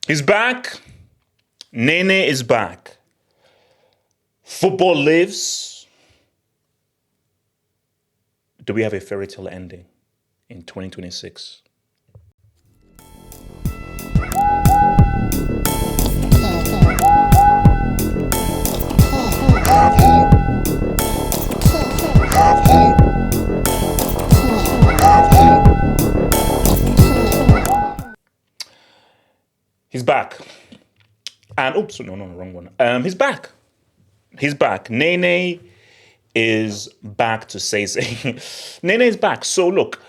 He's back. Nene is back. Football lives. Do we have a fairy tale ending in 2026? He's back. And oops, no, wrong one. He's back. He's back. Nene is back to say. Nene is back. So look,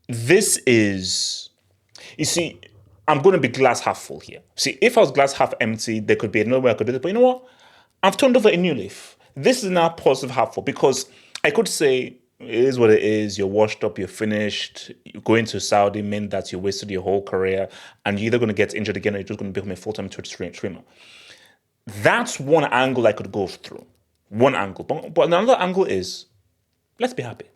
this is, you see, I'm going to be glass half full here. See, if I was glass half empty, there could be another way I could do this. But you know what? I've turned over a new leaf. This is now positive half full because I could say it is what it is. You're washed up. You're finished. You going to Saudi meant that you wasted your whole career, and you're either going to get injured again or you're just going to become a full-time Twitch streamer. That's one angle I could go through. One angle. But another angle is, let's be happy.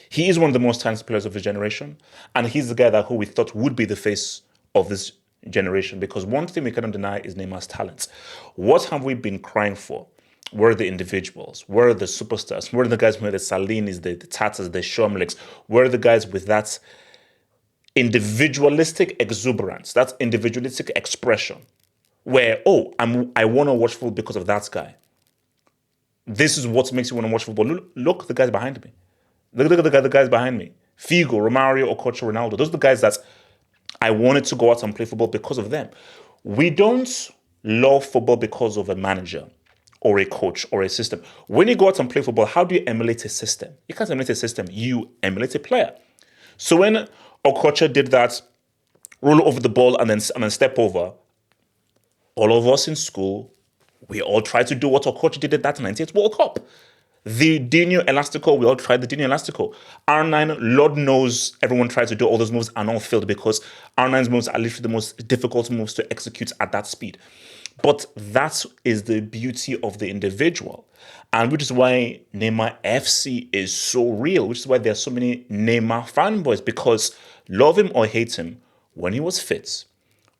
He is one of the most talented players of his generation, and he's the guy that who we thought would be the face of this generation. Because one thing we cannot deny is Neymar's talent. What have we been crying for? Where are the individuals? Where are the superstars? Where are the guys who are the Salinis, the Tatas, the Shomliks? Where are the guys with that individualistic exuberance, that individualistic expression? Where, oh, I want to watch football because of that guy. This is what makes you want to watch football. Look the guys behind me. Look at the guys behind me. Figo, Romario, Okocha, Ronaldo. Those are the guys that I wanted to go out and play football because of them. We don't love football because of a manager or a coach or a system. When you go out and play football, how do you emulate a system? You can't emulate a system. You emulate a player. So when Okocha did that, roll over the ball and then step over, all of us in school, we all tried to do what Okocha did at that 98th World Cup. The Dino Elastico, we all tried the Dino Elastico. R9, Lord knows everyone tried to do all those moves and all failed because R9's moves are literally the most difficult moves to execute at that speed. But that is the beauty of the individual. And which is why Neymar FC is so real, which is why there are so many Neymar fanboys, because love him or hate him, when he was fit,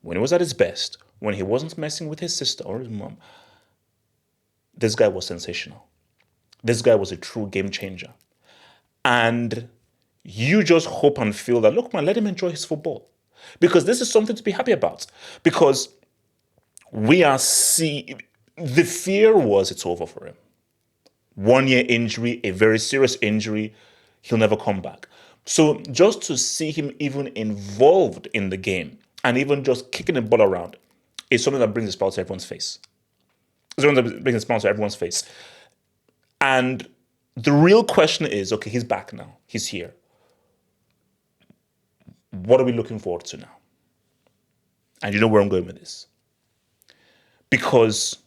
when he was at his best, when he wasn't messing with his sister or his mom, this guy was sensational. This guy was a true game changer. And you just hope and feel that, look, man, let him enjoy his football. Because this is something to be happy about. Because the fear was it's over for him. 1 year injury, a very serious injury, he'll never come back. So just to see him even involved in the game and even just kicking the ball around is something that brings a smile to everyone's face. It's something that brings a smile to everyone's face. And the real question is, okay, he's back now. He's here. What are we looking forward to now? And you know where I'm going with this. Because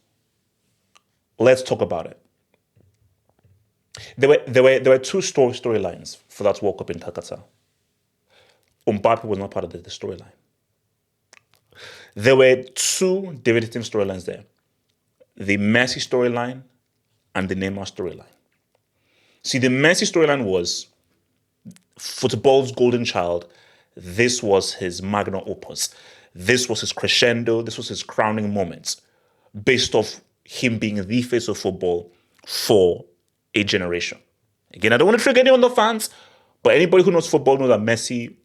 let's talk about it. There were two storylines for that World Cup in Qatar. Mbappe was not part of the storyline. There were two devastating storylines there. The Messi storyline and the Neymar storyline. See, the Messi storyline was football's golden child. This was his magnum opus. This was his crescendo. This was his crowning moment, based off him being the face of football for a generation. Again, I don't want to trigger any of the fans, but anybody who knows football knows that Messi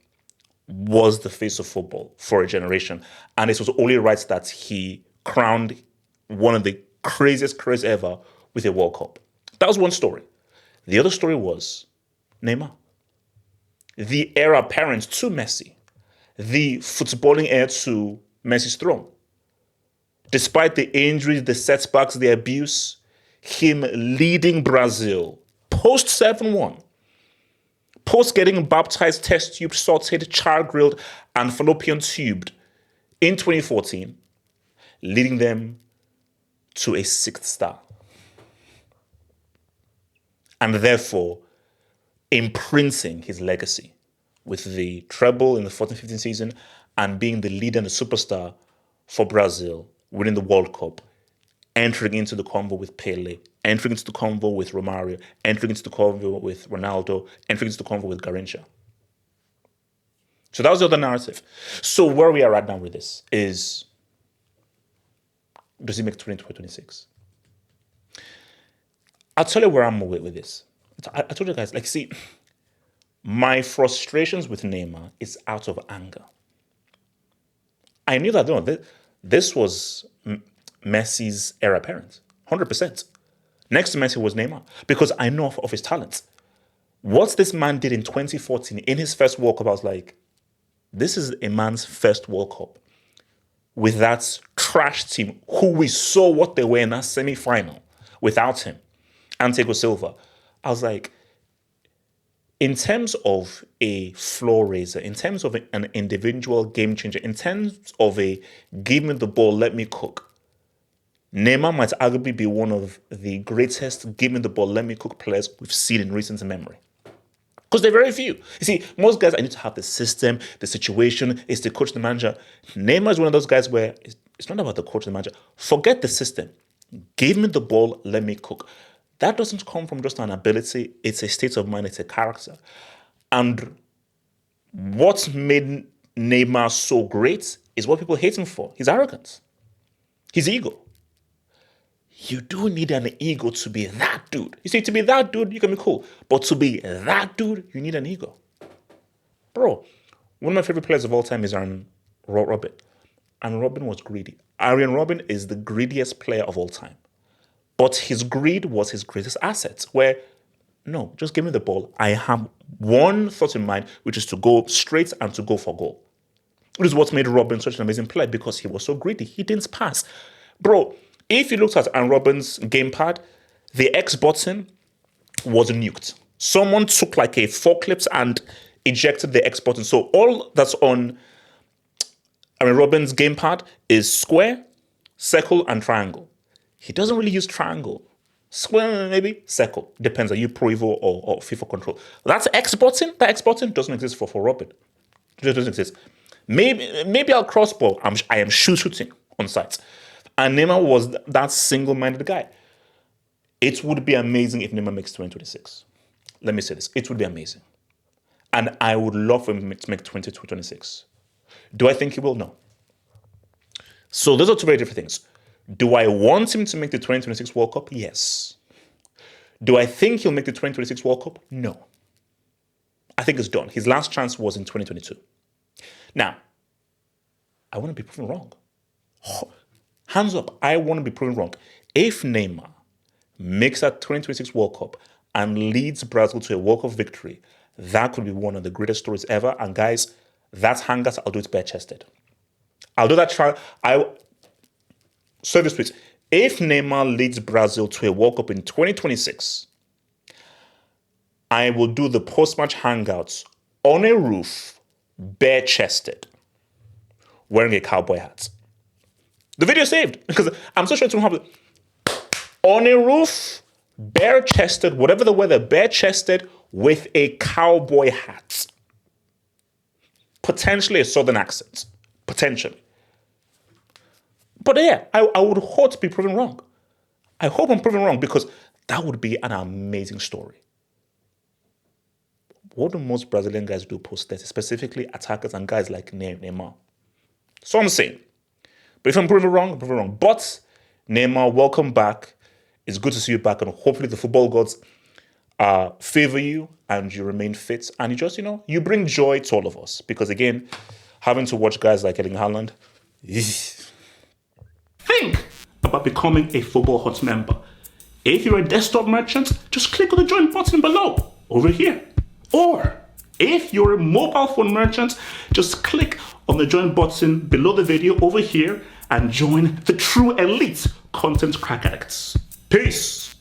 was the face of football for a generation. And it was only right that he crowned one of the craziest careers ever with a World Cup. That was one story. The other story was Neymar, the heir apparent to Messi, the footballing heir to Messi's throne. Despite the injuries, the setbacks, the abuse, him leading Brazil post 7-1, post getting baptized, test tubed, sauteed, char-grilled, and fallopian tubed in 2014, leading them to a 6th star. And therefore imprinting his legacy with the treble in the 14-15 season and being the leader and the superstar for Brazil, winning the World Cup, entering into the convo with Pele, entering into the convo with Romario, entering into the convo with Ronaldo, entering into the convo with Garrincha. So that was the other narrative. So where we are right now with this is, does he make 2026? I'll tell you where I'm with this. I told you guys, like, see, my frustrations with Neymar is out of anger. I knew that, no, this was Messi's heir apparent, 100%. Next to Messi was Neymar, because I know of his talents. What this man did in 2014, in his first World Cup, I was like, this is a man's first World Cup with that trash team who we saw what they were in that semi-final without him, Antigo Silva. I was like, in terms of a floor raiser, in terms of an individual game changer, in terms of a give me the ball, let me cook, Neymar might arguably be one of the greatest give me the ball, let me cook players we've seen in recent memory. Because they're very few. You see, most guys, I need to have the system, the situation, it's the coach, the manager. Neymar is one of those guys where it's not about the coach, the manager. Forget the system. Give me the ball, let me cook. That doesn't come from just an ability. It's a state of mind. It's a character. And what made Neymar so great is what people hate him for. His arrogance. His ego. You do need an ego to be that dude. You see, to be that dude, you can be cool. But to be that dude, you need an ego. Bro, one of my favorite players of all time is Arjen Robben. And Robben was greedy. Arjen Robben is the greediest player of all time. But his greed was his greatest asset, where, no, just give me the ball. I have one thought in mind, which is to go straight and to go for goal. It is what made Robben such an amazing player, because he was so greedy. He didn't pass. Bro, if you looked at Arjen Robben's gamepad, the X button was nuked. Someone took like a forklift and ejected the X button. So all that's on Arjen Robben's gamepad is square, circle, and triangle. He doesn't really use triangle. Square, maybe, circle. Depends, are you Pro Evo or FIFA Control. That's X button. That X button doesn't exist for Robben. It doesn't exist. Maybe I'll crossbow. I am shooting on sight. And Neymar was that single-minded guy. It would be amazing if Neymar makes 2026. Let me say this. It would be amazing. And I would love for him to make 2026. Do I think he will? No. So those are two very different things. Do I want him to make the 2026 World Cup? Yes. Do I think he'll make the 2026 World Cup? No. I think it's done. His last chance was in 2022. Now, I want to be proven wrong. Hands up, I want to be proven wrong. If Neymar makes that 2026 World Cup and leads Brazil to a World Cup victory, that could be one of the greatest stories ever. And guys, that's hangers. I'll do it bare-chested. I'll do that trial. Service tweet. If Neymar leads Brazil to a World Cup in 2026, I will do the post-match hangouts on a roof, bare-chested, wearing a cowboy hat. The video saved, because I'm so sure it's going to happen. On a roof, bare-chested, whatever the weather, bare-chested with a cowboy hat. Potentially a southern accent. Potentially. But yeah, I would hope to be proven wrong. I hope I'm proven wrong, because that would be an amazing story. What do most Brazilian guys do post-30, specifically attackers and guys like Neymar? So I'm saying. But if I'm proven wrong, I'm proven wrong. But Neymar, welcome back. It's good to see you back, and hopefully the football gods favor you and you remain fit. And you just, you bring joy to all of us. Because again, having to watch guys like Erling Haaland, think about becoming a Football Hut member. If you're a desktop merchant, just click on the join button below, over here. Or if you're a mobile phone merchant, just click on the join button below the video over here and join the true elite content crack addicts. Peace.